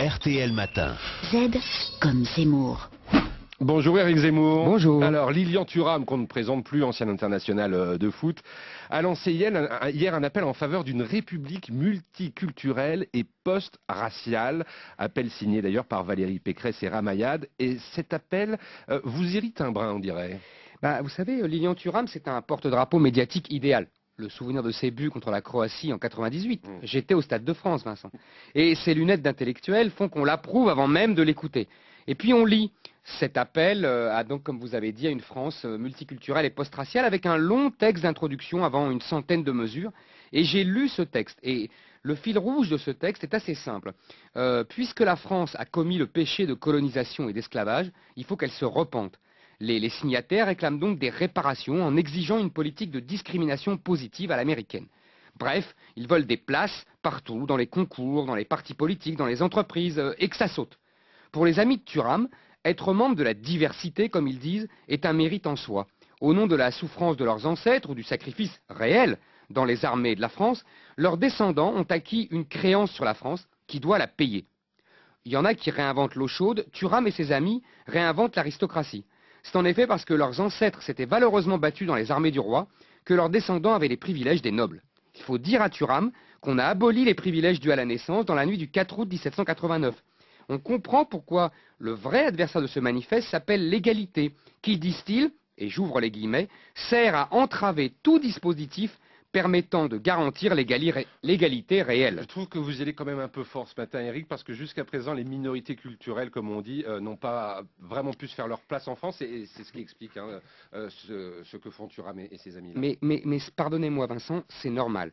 RTL Matin. Z comme Zemmour. Bonjour Éric Zemmour. Bonjour. Alors Lilian Thuram, qu'on ne présente plus, ancien international de foot, a lancé hier un appel en faveur d'une république multiculturelle et post-raciale. Appel signé d'ailleurs par Valérie Pécresse et Ramayad. Et cet appel vous irrite un brin, on dirait. Vous savez, Lilian Thuram, c'est un porte-drapeau médiatique idéal. Le souvenir de ses buts contre la Croatie en 98. J'étais au Stade de France, Vincent. Et ses lunettes d'intellectuel font qu'on l'approuve avant même de l'écouter. Et puis on lit cet appel à donc, comme vous avez dit, à une France multiculturelle et post-raciale avec un long texte d'introduction avant une centaine de mesures. Et j'ai lu ce texte. Et le fil rouge de ce texte est assez simple. Puisque la France a commis le péché de colonisation et d'esclavage, il faut qu'elle se repente. Les signataires réclament donc des réparations en exigeant une politique de discrimination positive à l'américaine. Bref, ils veulent des places partout, dans les concours, dans les partis politiques, dans les entreprises, et que ça saute. Pour les amis de Thuram, être membre de la diversité, comme ils disent, est un mérite en soi. Au nom de la souffrance de leurs ancêtres ou du sacrifice réel dans les armées de la France, leurs descendants ont acquis une créance sur la France qui doit la payer. Il y en a qui réinventent l'eau chaude, Thuram et ses amis réinventent l'aristocratie. C'est en effet parce que leurs ancêtres s'étaient valeureusement battus dans les armées du roi que leurs descendants avaient les privilèges des nobles. Il faut dire à Thuram qu'on a aboli les privilèges dus à la naissance dans la nuit du 4 août 1789. On comprend pourquoi le vrai adversaire de ce manifeste s'appelle l'égalité, qui, disent-ils, et j'ouvre les guillemets, sert à entraver tout dispositif permettant de garantir l'égalité réelle. Je trouve que vous y allez quand même un peu fort ce matin, Éric, parce que jusqu'à présent, les minorités culturelles, comme on dit, n'ont pas vraiment pu se faire leur place en France, et c'est ce qui explique ce que font Thuram et ses amis. Mais pardonnez-moi, Vincent, c'est normal.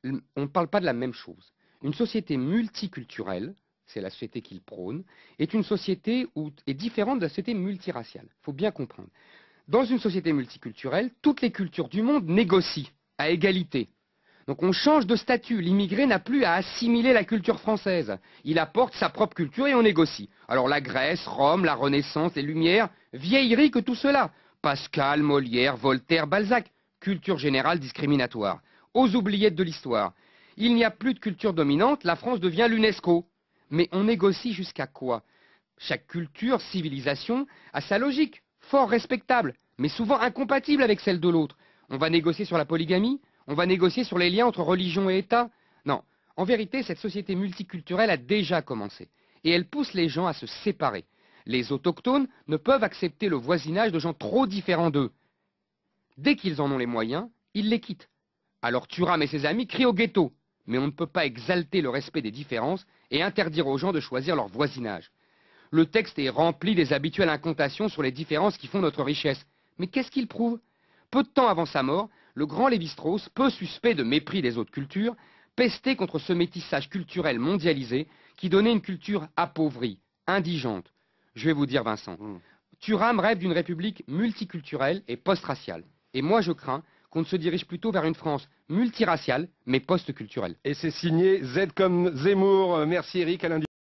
On ne parle pas de la même chose. Une société multiculturelle, c'est la société qu'il prône, est une société est différente de la société multiraciale. Il faut bien comprendre. Dans une société multiculturelle, toutes les cultures du monde négocient à égalité. Donc on change de statut. L'immigré n'a plus à assimiler la culture française. Il apporte sa propre culture et on négocie. Alors la Grèce, Rome, la Renaissance, les Lumières, vieillerie que tout cela. Pascal, Molière, Voltaire, Balzac. Culture générale discriminatoire. Aux oubliettes de l'histoire. Il n'y a plus de culture dominante, la France devient l'UNESCO. Mais on négocie jusqu'à quoi? Chaque culture, civilisation, a sa logique, fort respectable, mais souvent incompatible avec celle de l'autre. On va négocier sur la polygamie? On va négocier sur les liens entre religion et État? Non. En vérité, cette société multiculturelle a déjà commencé. Et elle pousse les gens à se séparer. Les autochtones ne peuvent accepter le voisinage de gens trop différents d'eux. Dès qu'ils en ont les moyens, ils les quittent. Alors Thuram et ses amis crient au ghetto. Mais on ne peut pas exalter le respect des différences et interdire aux gens de choisir leur voisinage. Le texte est rempli des habituelles incantations sur les différences qui font notre richesse. Mais qu'est-ce qu'il prouve? Peu de temps avant sa mort, le grand Lévi-Strauss, peu suspect de mépris des autres cultures, pestait contre ce métissage culturel mondialisé qui donnait une culture appauvrie, indigente. Je vais vous dire, Vincent, Thuram rêve d'une république multiculturelle et post-raciale. Et moi, je crains qu'on ne se dirige plutôt vers une France multiraciale, mais post-culturelle. Et c'est signé Z comme Zemmour. Merci Éric, à lundi.